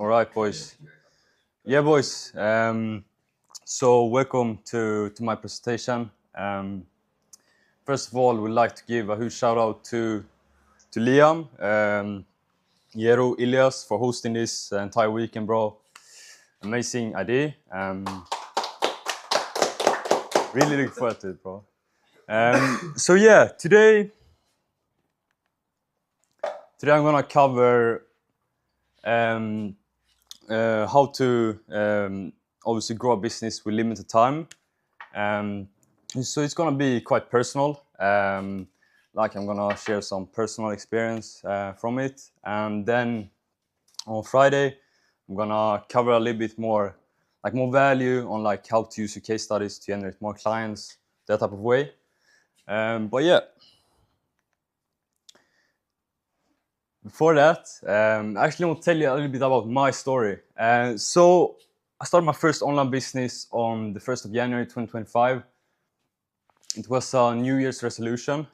All right, boys. Yeah, boys. So welcome to my presentation. First of all, we'd like to give a huge shout out to Liam, Jero, Ilias for hosting this entire weekend, bro. Amazing idea. Really looking forward to it, bro. So yeah, today I'm gonna cover how to obviously grow a business with limited time. So it's gonna be quite personal. Like I'm gonna share some personal experience from it, and then on Friday I'm gonna cover a little bit more, like more value on like how to use your case studies to generate more clients, that type of way. But yeah, before that, I actually want to tell you a little bit about my story. So I started my first online business on the 1st of January 2025. It was a New Year's resolution,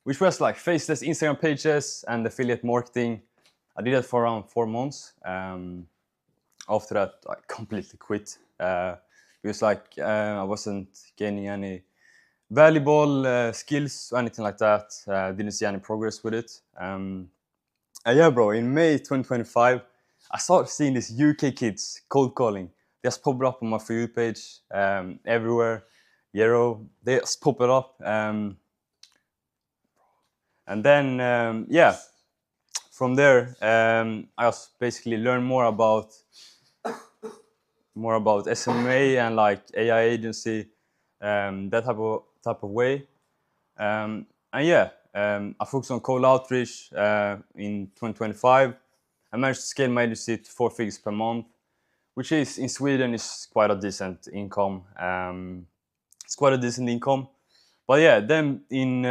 which was like faceless Instagram pages and affiliate marketing. I did that for around 4 months. After that, I completely quit because I wasn't gaining any valuable skills or anything like that. Didn't see any progress with it. And yeah, bro, in May 2025, I started seeing these UK kids cold calling. They just popped up on my For You page everywhere. They just pop it up. And then, yeah, from there, I was basically learned more about SMA and like AI agency, that type of way. And yeah, I focused on cold outreach in 2025. I managed to scale my agency to 4 figures per month, which is in Sweden is quite a decent income. It's quite a decent income. But yeah, then in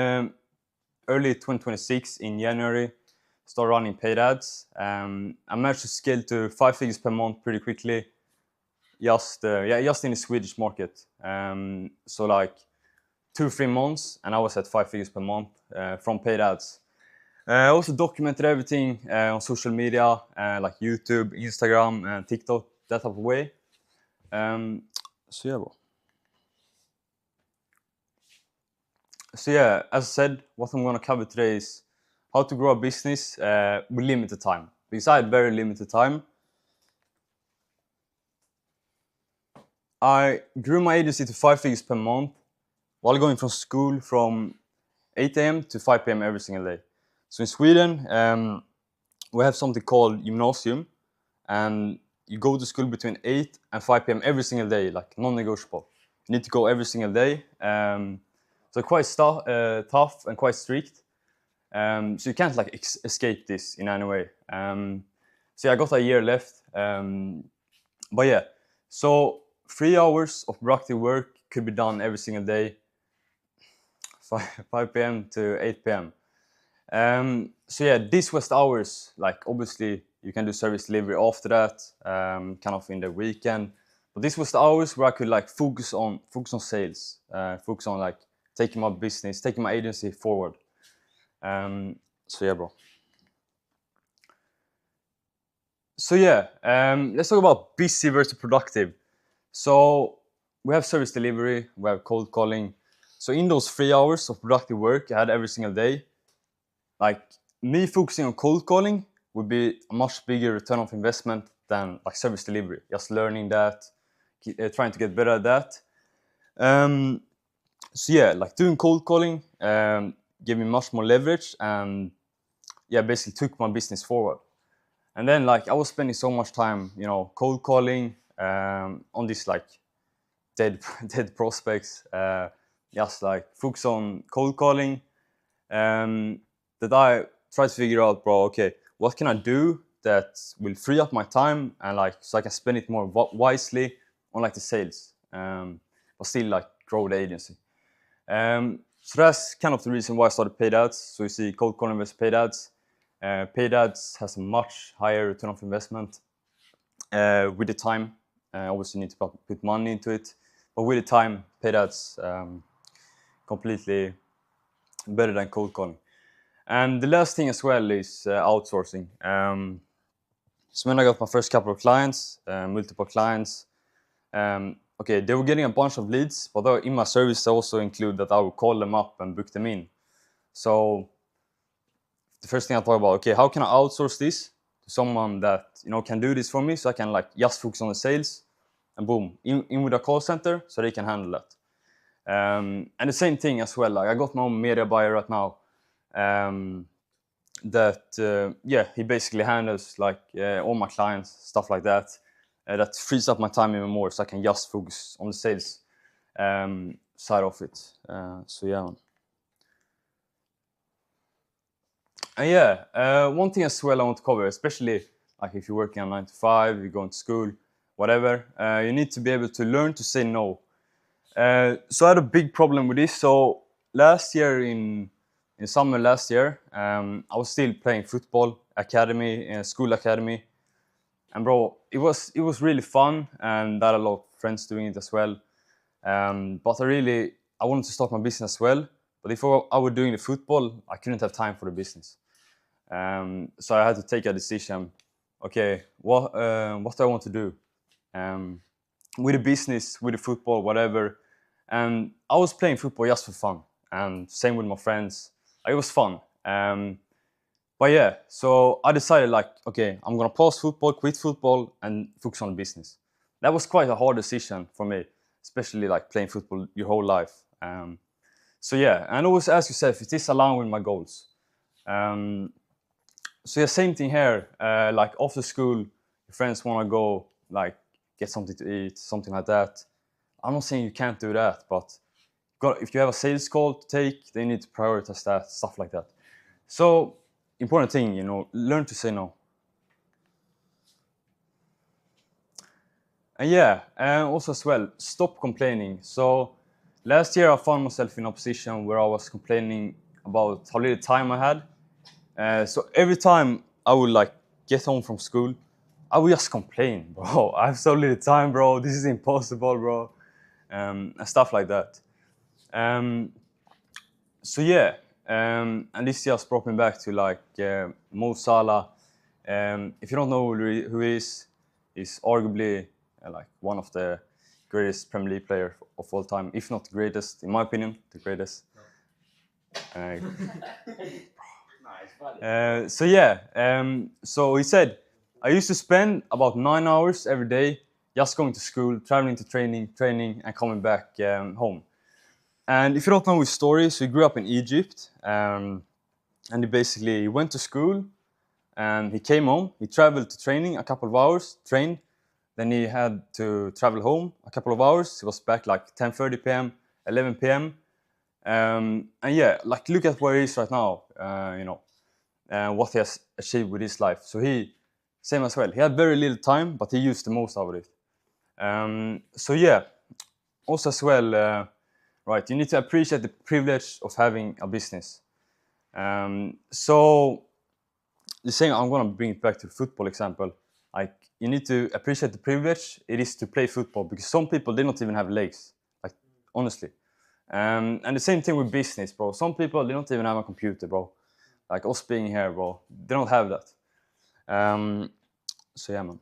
early 2026, in January, start running paid ads. I managed to scale to 5 figures per month pretty quickly, just in the Swedish market. So like 2-3 months, and I was at 5 figures per month from paid ads. I also documented everything on social media, like YouTube, Instagram, and TikTok, that type of way. So yeah, bro. So yeah, as I said, what I'm gonna cover today is how to grow a business with limited time. Because I had very limited time. I grew my agency to 5 figures per month while going from school from 8 a.m. to 5 p.m. every single day. So in Sweden, we have something called gymnasium, and you go to school between 8 and 5 p.m. every single day, like non-negotiable. You need to go every single day. So quite tough and quite strict. So you can't like escape this in any way. So yeah, I got a year left. But yeah, so 3 hours of productive work could be done every single day, 5 p.m. to 8 p.m. So yeah, this was the hours. Like obviously, you can do service delivery after that, kind of in the weekend. But this was the hours where I could like focus on sales, focus on like taking my business, taking my agency forward. So yeah, bro. So yeah, let's talk about busy versus productive. So we have service delivery, we have cold calling. So in those 3 hours of productive work I had every single day, like me focusing on cold calling would be a much bigger return of investment than like service delivery. Just learning that, trying to get better at that. So yeah, like doing cold calling gave me much more leverage, and yeah, basically took my business forward. And then like I was spending so much time, cold calling on these like dead dead prospects. Just like focus on cold calling. That I try to figure out, bro. Okay, what can I do that will free up my time and like so I can spend it more wisely on like the sales, but still like grow the agency. So that's kind of the reason why I started paid ads. So you see, cold calling versus paid ads. Paid ads has a much higher return of investment with the time. Obviously, you need to put money into it, but with the time, paid ads completely better than cold calling. And the last thing as well is outsourcing. So when I got my first couple of clients, multiple clients, okay, they were getting a bunch of leads, but in my service I also include that I would call them up and book them in. So the first thing I thought about, okay, how can I outsource this to someone that can do this for me, so I can like just focus on the sales, and boom, in with a call center, so they can handle that. And the same thing as well. Like I got my own media buyer right now. He basically handles like all my clients, stuff like that. That frees up my time even more, so I can just focus on the sales side of it. So yeah. And yeah, one thing as well I want to cover, especially like if you're working on 9 to 5, you're going to school, whatever, you need to be able to learn to say no. So I had a big problem with this. So last year in summer last year, I was still playing football academy, school academy, and bro, it was really fun, and I had a lot of friends doing it as well. But I wanted to start my business as well. But if I were doing the football, I couldn't have time for the business. So I had to take a decision. Okay, what do I want to do with the business, with the football, whatever? And I was playing football just for fun, and same with my friends. It was fun. But yeah, so I decided like, okay, I'm gonna pause football, quit football, and focus on the business. That was quite a hard decision for me, especially like playing football your whole life. So yeah, and always ask yourself, is this aligned with my goals? So yeah, same thing here. Like after school, your friends want to go like get something to eat, something like that. I'm not saying you can't do that, but if you have a sales call to take, they need to prioritize that, stuff like that. So important thing, learn to say no. And yeah, and also as well, stop complaining. So last year I found myself in a position where I was complaining about how little time I had. So every time I would like get home from school, I would just complain, bro. I have so little time, bro. This is impossible, bro. And stuff like that. So yeah, and this just brought me back to like Mo Salah. If you don't know who he is, he's arguably like one of the greatest Premier League player of all time, if not the greatest, in my opinion, the greatest. So yeah, so he said, I used to spend about 9 hours every day just going to school, traveling to training, and coming back home. And if you don't know his story, so he grew up in Egypt, and he went to school, and he came home. He traveled to training a couple of hours, trained. Then he had to travel home a couple of hours. He was back like 10:30 p.m., 11 p.m. And yeah, like look at where he is right now. What he has achieved with his life. So same as well. He had very little time, but he used the most out of it. So yeah, also as well, right, you need to appreciate the privilege of having a business. So the same, I'm gonna bring it back to the football example. Like you need to appreciate the privilege it is to play football, because some people, they don't even have legs, like honestly. And the same thing with business, bro. Some people, they don't even have a computer, bro. Like us being here, bro, they don't have that. So yeah, man.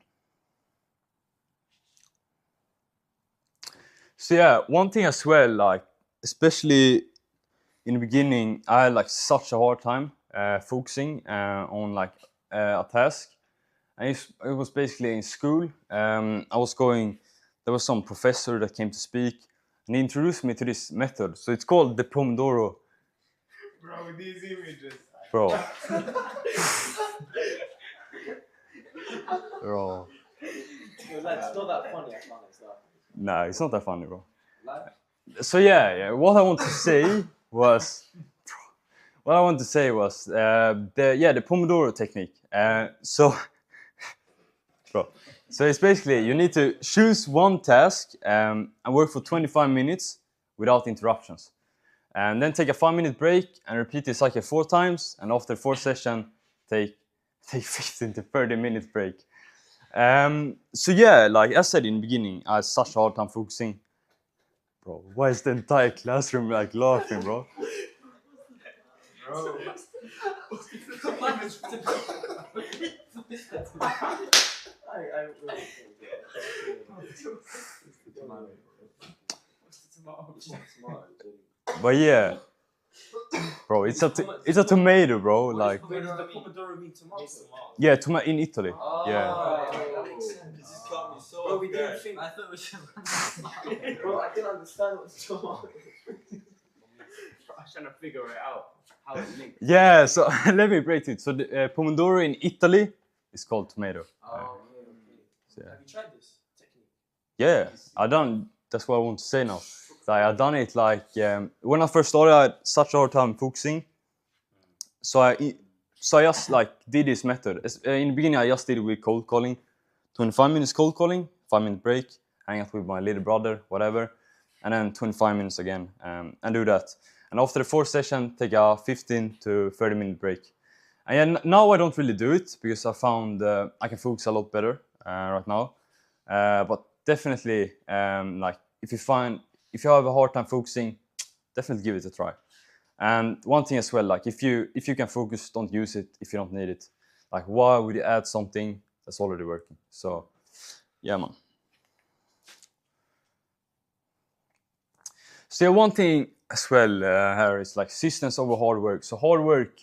So yeah, one thing as well, like especially in the beginning, I had like such a hard time focusing on like a task. And it was basically in school. There was some professor that came to speak, and he introduced me to this method. So it's called the Pomodoro. Bro, these images. Bro. Bro. No, that's not that funny, I found it. Nah, it's not that funny, bro. So yeah. What I want to say was the Pomodoro technique. So it's basically you need to choose one task and work for 25 minutes without interruptions. And then take a 5-minute break and repeat this cycle 4 times. And after 4 sessions, take 15 to 30 minutes break. So yeah, like I said in the beginning, I had such a hard time focusing. Bro, why is the entire classroom like laughing, bro? But yeah, bro, it's a tomato, bro. Like, Where does the pomodoro mean tomato? yeah, in Italy. Yeah. That makes sense. You just got me so Bro, we off didn't guard. think. I thought we should Bro, I didn't understand what tomato. I was trying to figure it out. How it linked. Yeah. So let me break it. So the pomodoro in Italy is called tomato. Oh, So, yeah. have you tried this technique? Yeah, I done. That's what I want to say now. Like I done it like when I first started, I had such a hard time focusing. So I just like did this method. In the beginning, I just did it with cold calling, 25 minutes cold calling, 5-minute break, hang out with my little brother, whatever, and then 25 minutes again, and do that. And after the fourth session, take a 15 to 30-minute break. And yeah, now I don't really do it because I found I can focus a lot better right now. But definitely, like if you have a hard time focusing, definitely give it a try. And one thing as well, like if you can focus, don't use it if you don't need it. Like why would you add something that's already working? So yeah, man. So yeah, one thing as well here is like systems over hard work. So hard work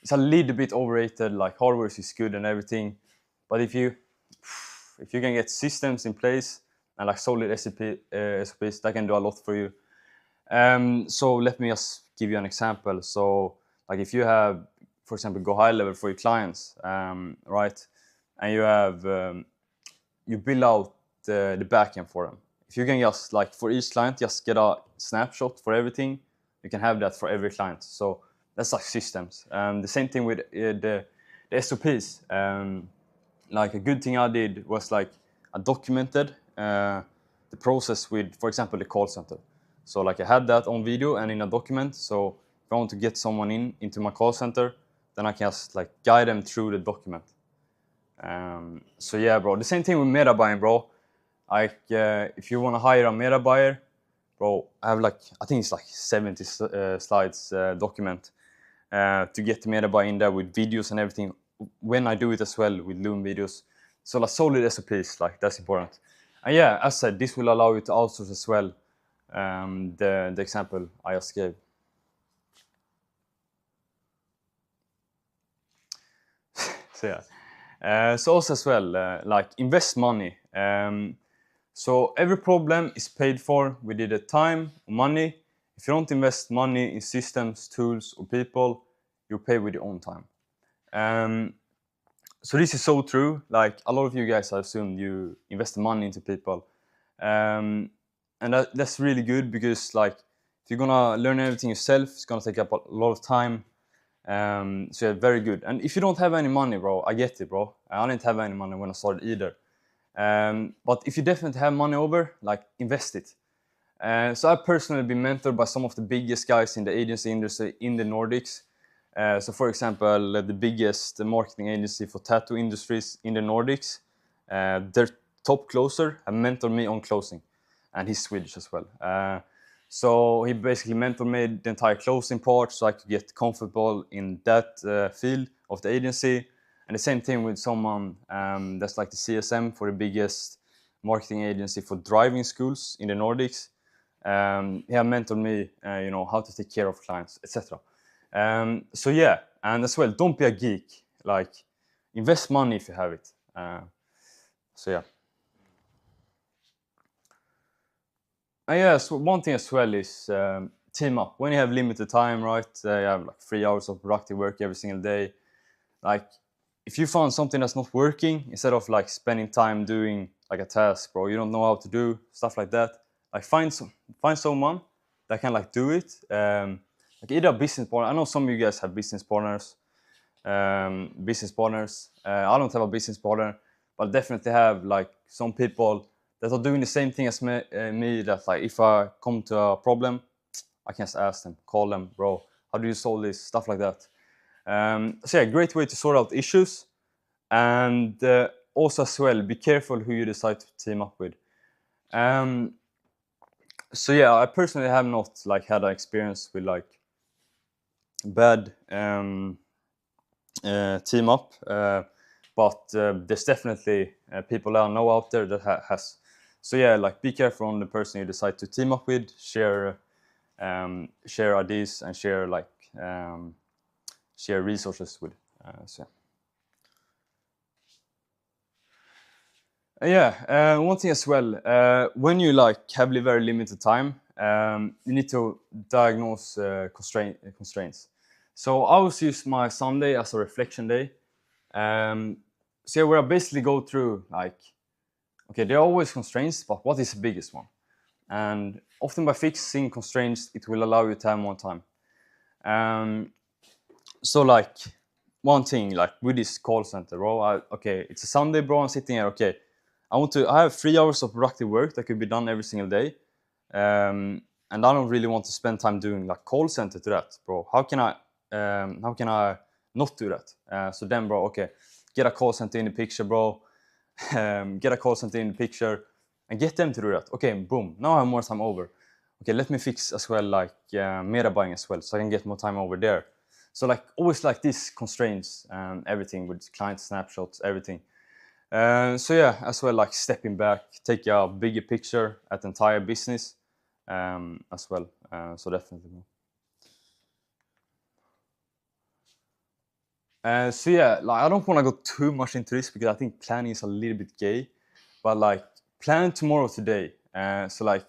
is a little bit overrated. Like hard work is good and everything, but if you can get systems in place and like solid SOPs, that can do a lot for you. So let me just give you an example. So like if you have, for example, go high level for your clients, right? And you have, you build out the backend for them. If you can just like for each client, just get a snapshot for everything, you can have that for every client. So that's like systems. The same thing with the SOPs. Like a good thing I did was like I documented the process with, for example, the call center. So like I had that on video and in a document. So if I want to get someone into my call center, then I can just like guide them through the document. So yeah, bro. The same thing with meta buying, bro. Like if you want to hire a meta buyer, bro, I have like I think it's like 70 slides document to get the meta buy in there with videos and everything. When I do it as well with Loom videos, so like solid SOPs, like that's important. And yeah, as said, this will allow you to outsource as well. The example I just gave. So yeah, so also as well, like invest money. So every problem is paid for with either time or money. If you don't invest money in systems, tools, or people, you pay with your own time. So this is so true. Like a lot of you guys, I assume you invest money into people, and that's really good because like if you're gonna learn everything yourself, it's gonna take up a lot of time. So yeah, very good. And if you don't have any money, bro, I get it, bro. I didn't have any money when I started either. But if you definitely have money over, like invest it. So I've personally been mentored by some of the biggest guys in the agency industry in the Nordics. So for example, the biggest marketing agency for tattoo industries in the Nordics, their top closer have mentored me on closing, and he's Swedish as well. So he basically mentored me the entire closing part so I could get comfortable in that field of the agency. And the same thing with someone that's like the CSM for the biggest marketing agency for driving schools in the Nordics. He had mentored me, how to take care of clients, etc. So yeah, and as well, don't be a geek. Like, invest money if you have it. So yeah. And yeah, so one thing as well is team up. When you have limited time, right? You have like 3 hours of productive work every single day. Like, if you found something that's not working, instead of like spending time doing like a task, bro, you don't know how to do stuff like that. Like, find someone that can like do it. Like either a business partner. I know some of you guys have business partners. I don't have a business partner, but definitely have like some people that are doing the same thing as me. That like if I come to a problem, I can just ask them, call them, bro. How do you solve this? Stuff like that. So yeah, great way to sort out issues, and also as well, be careful who you decide to team up with. So yeah, I personally have not like had an experience with like bad team up. but there's definitely people I know out there that has. So yeah, like be careful on the person you decide to team up with, share ideas and share resources with. So yeah, one thing as well, when you like have very limited time, you need to diagnose constraints. So I always use my Sunday as a reflection day. So yeah, where I basically go through like, okay, there are always constraints, but what is the biggest one? And often by fixing constraints, it will allow you to have more time. So like one thing, like with this call center, bro, okay, it's a Sunday, bro, I'm sitting here, okay, I have 3 hours of productive work that could be done every single day. And I don't really want to spend time doing like call center to that, bro. How can I not do that? So then, bro, okay, get a call center in the picture, bro. Get a call center in the picture and get them to do that. Okay, boom. Now I have more time over. Okay, let me fix as well, like meta buying as well, so I can get more time over there. So like always like these constraints and everything with client snapshots, everything. So yeah, as well like stepping back, take a bigger picture at the entire business as well. So definitely. So yeah, like I don't want to go too much into this because I think planning is a little bit gay, but like plan tomorrow today. So like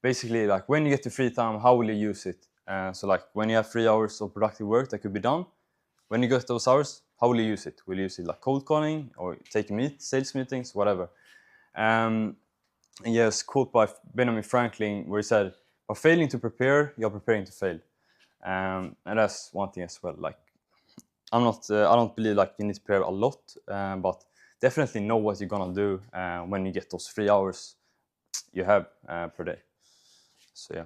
basically like when you get to free time, how will you use it? So like when you have 3 hours of productive work that could be done, when you get those hours, how will you use it? Will you use it like cold calling or taking sales meetings, whatever? And yes, quote by Benjamin Franklin where he said, "By failing to prepare, you're preparing to fail." And that's one thing as well. Like I don't believe like you need to prepare a lot, but definitely know what you're gonna do when you get those 3 hours you have per day. So yeah.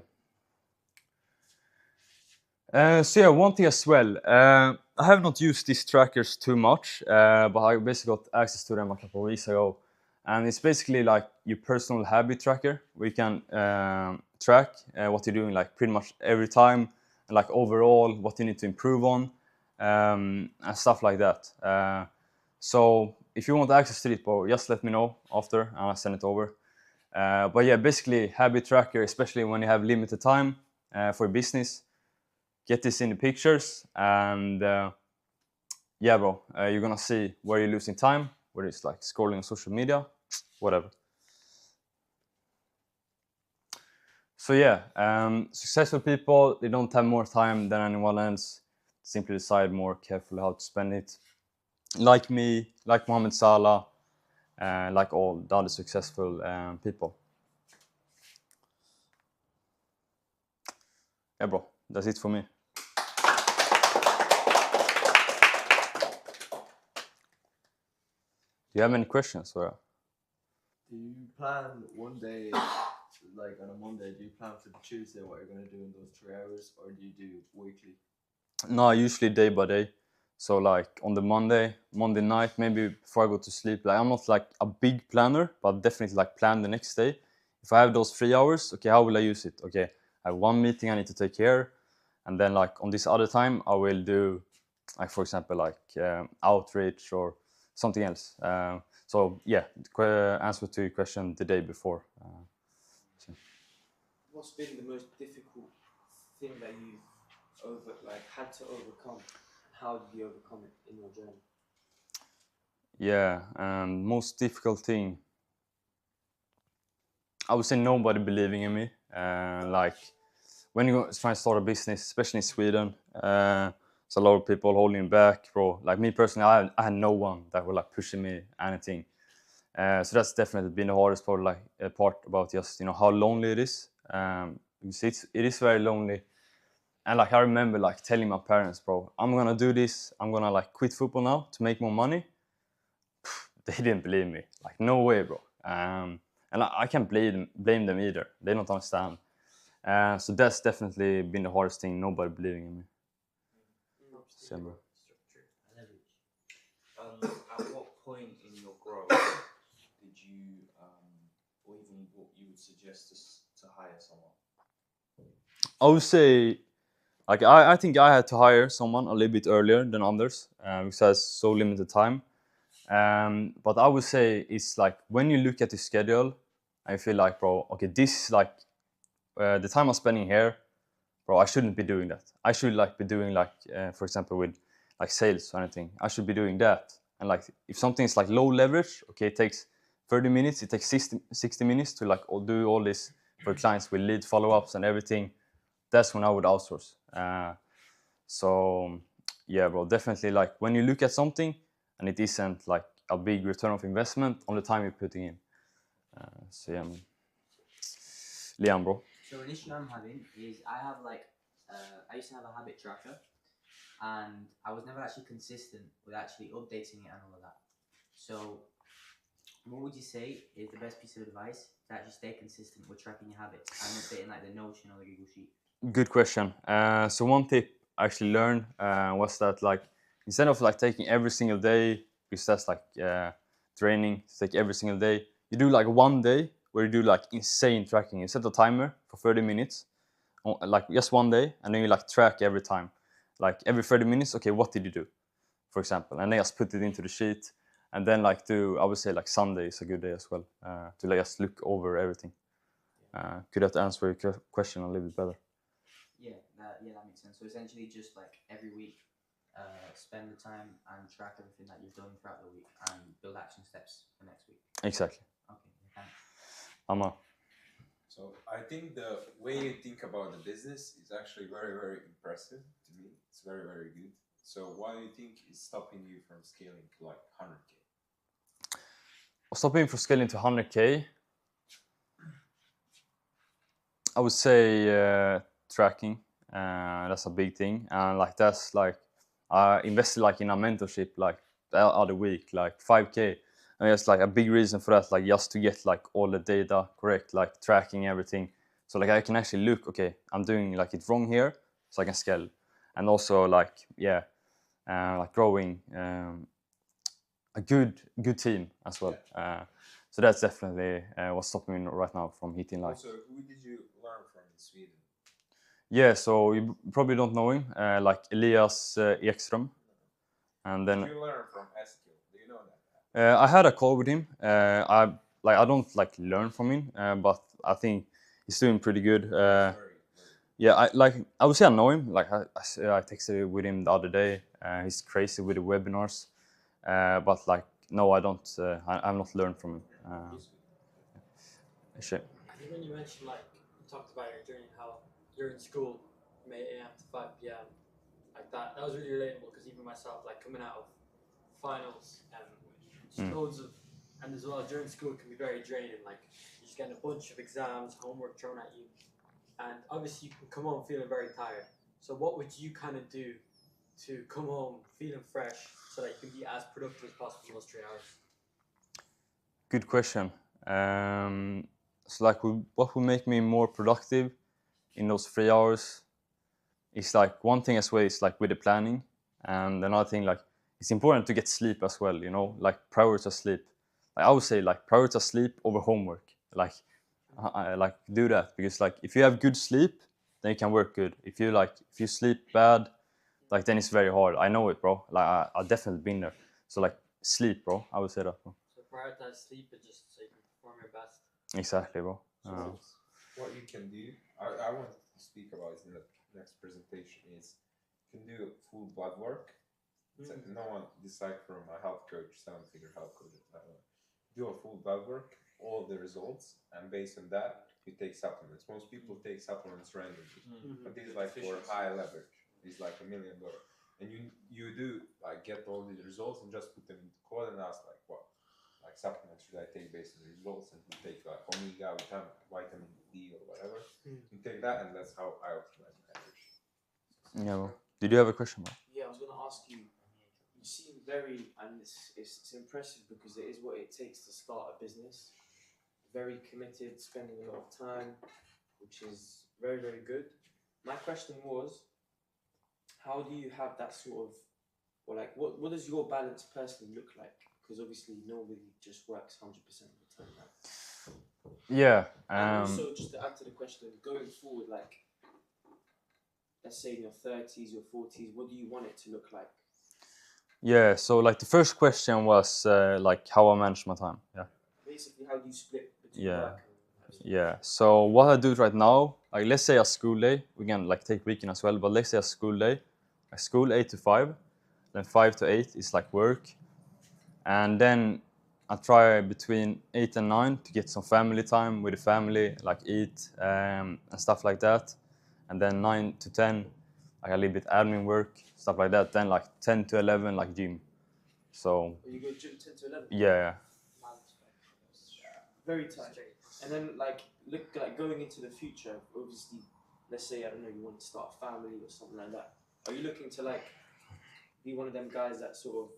So yeah, one thing as well. I have not used these trackers too much, but I basically got access to them a couple of weeks ago, and it's basically like your personal habit tracker. We can track what you're doing like pretty much every time, and like overall what you need to improve on, and stuff like that. So if you want access to it, bro, just let me know after, and I'll send it over. But yeah, basically habit tracker, especially when you have limited time for your business. Get this in the pictures and yeah, bro, you're gonna see where you're losing time, whether it's like scrolling on social media, whatever. So yeah, successful people, they don't have more time than anyone else. Simply decide more carefully how to spend it. Like me, like Mohamed Salah, like all the other successful people. Yeah, bro, that's it for me. Do you have any questions? Or? Do you plan one day, like on a Monday, do you plan for the Tuesday what you're going to do in those 3 hours, or do you do weekly? No, usually day by day. So like on the Monday night, maybe before I go to sleep, like I'm not like a big planner, but definitely like plan the next day. If I have those 3 hours, okay, how will I use it? Okay, I have one meeting I need to take care, and then like on this other time, I will do, like for example, like outreach or something else. So yeah, answer to your question the day before. What's been the most difficult thing that you've had to overcome? How did you overcome it in your journey? Yeah, most difficult thing, I would say nobody believing in me. Like when you try to start a business, especially in Sweden, there's a lot of people holding back, bro. Like me personally, I had no one that was like pushing me anything. So that's definitely been the hardest part, like part about just how lonely it is. It is very lonely, and like I remember like telling my parents, bro, I'm gonna do this. I'm gonna like quit football now to make more money. They didn't believe me. Like no way, bro. And I can't blame them either. They don't understand. So that's definitely been the hardest thing. Nobody believing in me. December. At what point in your growth did you, or even what you would suggest to hire someone? I would say, like I think I had to hire someone a little bit earlier than others because I had so limited time. But I would say it's like when you look at the schedule, I feel like, bro, okay, this is like the time I'm spending here, bro. I shouldn't be doing that. I should like be doing like, for example, with like sales or anything. I should be doing that. And like if something is like low leverage, okay, it takes 30 minutes. It takes 60 minutes to like do all this for clients with lead follow-ups and everything. That's when I would outsource. So yeah, bro, definitely like when you look at something and it isn't like a big return of investment on the time you're putting in. So yeah, Liam, bro. So an issue I'm having is I have like I used to have a habit tracker, and I was never actually consistent with actually updating it and all of that. So what would you say is the best piece of advice to actually stay consistent with tracking your habits and updating like the Notion or the Google Sheet? Good question. So one tip I actually learned was that like instead of like taking every single day, because that's like training to take every single day, you do like one day where you do like insane tracking. You set a timer for 30 minutes, like just one day, and then you like track every time, like every 30 minutes. Okay, what did you do, for example? And then just put it into the sheet, and then like I would say like Sunday is a good day as well to like just look over everything. Could that answer your question a little bit better? Yeah, that makes sense. So essentially, just like every week, spend the time and track everything that you've done throughout the week and build action steps for next week. Exactly. Okay, thanks. Amma. So I think the way you think about the business is actually very, very impressive to me. It's very, very good. So what do you think is stopping you from scaling to like 100K? Stopping from scaling to 100K, I would say tracking. That's a big thing, and like that's like I invested like in a mentorship like the other week, like 5K, and it's like a big reason for that, like just to get like all the data correct, like tracking everything, so like I can actually look, okay, I'm doing like it wrong here, so I can scale, and also like like growing a good team as well. So that's definitely what's stopping me right now from hitting like. Also, who did you learn from in Sweden? Yeah, so you probably don't know him, like Elias Ekström, and then Did you learn from Eskil? Do you know that? I had a call with him. I don't like learn from him, but I think he's doing pretty good. Yeah, I would say I know him. Like I texted with him the other day. He's crazy with the webinars, but like no, I don't. I've not learned from him. Shit. I think when you mentioned like you talked about your journey, how you're in school from 8 a.m. to 5 p.m. like that was really relatable because even myself, like coming out of finals and just loads of, and as well during school can be very draining. Like you're just getting a bunch of exams, homework thrown at you, and obviously you can come home feeling very tired. So what would you kind of do to come home feeling fresh so that you can be as productive as possible in those 3 hours? Good question. So like what would make me more productive in those 3 hours is like one thing as well is like with the planning, and another thing like it's important to get sleep as well, you know, like prioritize sleep. Like I would say like prioritize sleep over homework. Like like do that, because like if you have good sleep then you can work good. If you sleep bad, like then it's very hard. I know it, bro. Like I've definitely been there. So like sleep, bro. I would say that, bro. So prioritize sleep and just so you can perform your best. Exactly, bro. So what you can do, I want to speak about in the next presentation is you can do full blood work. No one decide from a health coach, 7-figure health coach. Do a full blood work, all the results, and based on that, you take supplements. Most people take supplements randomly, but these like for high leverage. These like $1 million, and you do like get all these results and just put them into code and ask like what like supplements should I take based on the results, and you take like omega, vitamin D or whatever. You take that, and that's how I optimize my average. Yeah, bro. Did you have a question, bro? Yeah, I was going to ask you. You seem very, and it's impressive because it is what it takes to start a business. Very committed, spending a lot of time, which is very, very good. My question was, how do you have that sort of, or like, what does your balance personally look like? Because obviously nobody just works 100% of the time. Right? Yeah. And also, just to add to the question, going forward, like, let's say in your 30s, your 40s, what do you want it to look like? Yeah. So like the first question was like how I manage my time. Yeah. Basically, how do you split between Yeah. work and Yeah. So what I do right now, like let's say a school day, we can like take weekend as well, but let's say a school day, a school 8 to 5, then 5 to 8 is like work, and then I try between 8 and 9 to get some family time with the family, like eat and stuff like that, and then 9 to 10, like a little bit admin work, stuff like that. Then like 10 to 11, like gym. So Or you go gym 10 to 11? yeah, Very tight. And then like going into the future, obviously, let's say I don't know, you want to start a family or something like that. Are you looking to like be one of them guys that sort of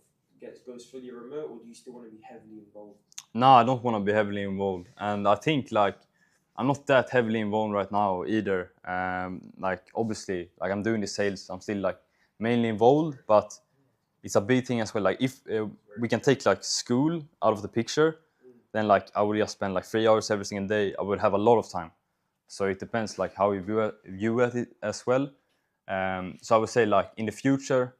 goes fully remote, or do you still want to be heavily involved? no, I don't want to be heavily involved, and I think like I'm not that heavily involved right now either. Like obviously, like I'm doing the sales, I'm still like mainly involved, but it's a big thing as well. Like if we can take like school out of the picture, then like I would just spend like 3 hours every single day. I would have a lot of time. So it depends like how you view at it as well. So I would say like in the future,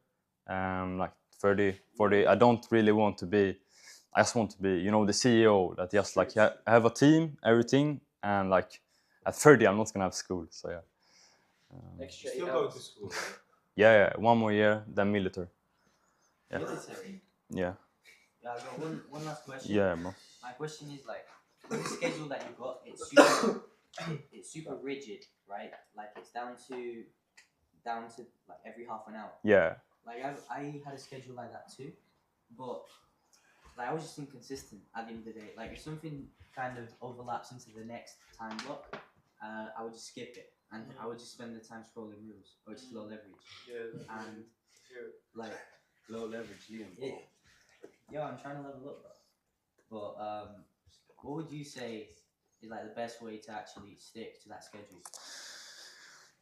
like 30, 40, I don't really want to be. I just want to be, you know, the CEO that just like have a team, everything, and like at 30, I'm not gonna have school. So yeah, You Extra 8 still go to hours. school, right? yeah, 1 more year, then military. Yeah, Military. yeah, Yeah, I got one last question. yeah, bro. My question is like, with the schedule that you got, it's super rigid, right? Like it's down to like every half an hour. Yeah, Like I had a schedule like that too, but like I was just inconsistent at the end of the day. Like if something kind of overlaps into the next time block, I would just skip it and I would just spend the time scrolling reels or just low leverage. Yeah. And like Low leverage, Liam. yeah, I'm trying to level up, bro. But what would you say is like the best way to actually stick to that schedule?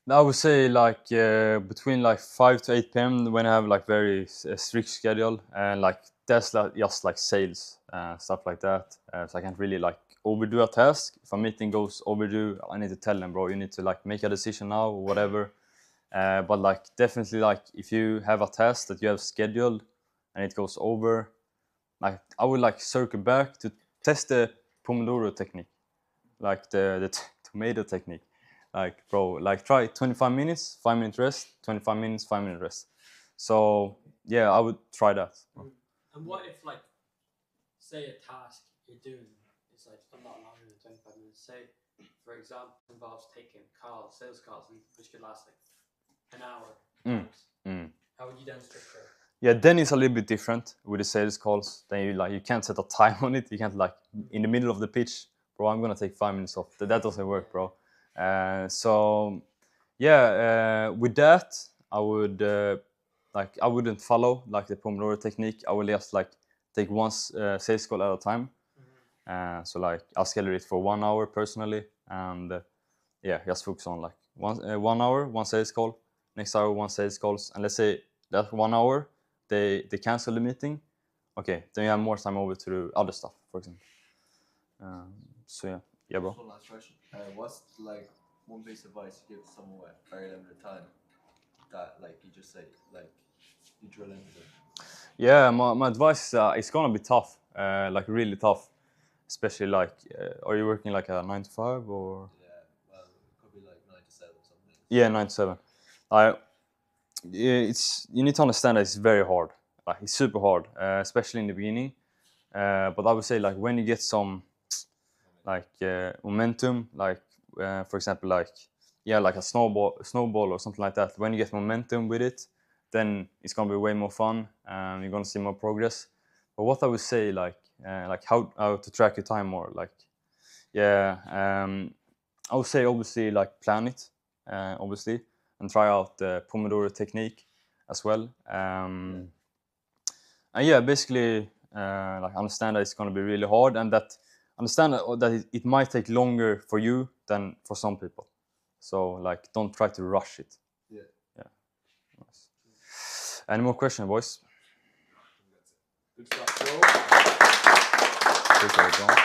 I would say like between like 5 to 8 p.m. when I have like very strict schedule, and like that's like just like sales stuff like that. So I can't really like overdo a task. If a meeting goes overdue, I need to tell them, bro, you need to like make a decision now or whatever. But like definitely like if you have a task that you have scheduled and it goes over, like I would like circle back to test the Pomodoro technique, like the tomato technique. Like bro, like try 25 minutes, 5-minute rest, 25 minutes, 5-minute rest. So yeah, I would try that. And what if, like, say a task you're doing is like a lot longer than 25 minutes? Say, for example, involves taking calls, sales calls, which could last like an hour. How would you then structure? Yeah, then it's a little bit different with the sales calls. Then you can't set a time on it. You can't like in the middle of the pitch, bro, I'm gonna take 5 minutes off. That doesn't work, bro. So yeah, with that I would like I wouldn't follow like the Pomodoro technique. I will just like take one sales call at a time. So like I'll schedule it for 1 hour personally, and yeah, just focus on like 1 hour, one sales call. Next hour, one sales calls, and let's say that 1 hour they cancel the meeting. Okay, then you have more time over to do other stuff, for example. So yeah, bro. Just one last question. What's like one piece of advice you give to someone with very limited time that like you just say like you drill into it? Yeah, my advice is it's gonna be tough, like really tough, especially like are you working like a 9 to 5 or? Yeah, well, it could be like 9 to 7 something. Yeah, 9 to 7. It's you need to understand that it's very hard. Like it's super hard, especially in the beginning. But I would say like when you get some like momentum, like for example like like a snowball or something like that. When you get momentum with it, then it's gonna be way more fun. You're gonna see more progress. But what I would say like how to track your time more, like I would say obviously like plan it, obviously, and try out the Pomodoro technique as well. And yeah, basically like understand that it's going to be really hard, and that understand that it might take longer for you than for some people. So like don't try to rush it. Yeah. Nice. Any more questions, boys? Good stuff, bro. Appreciate it, John.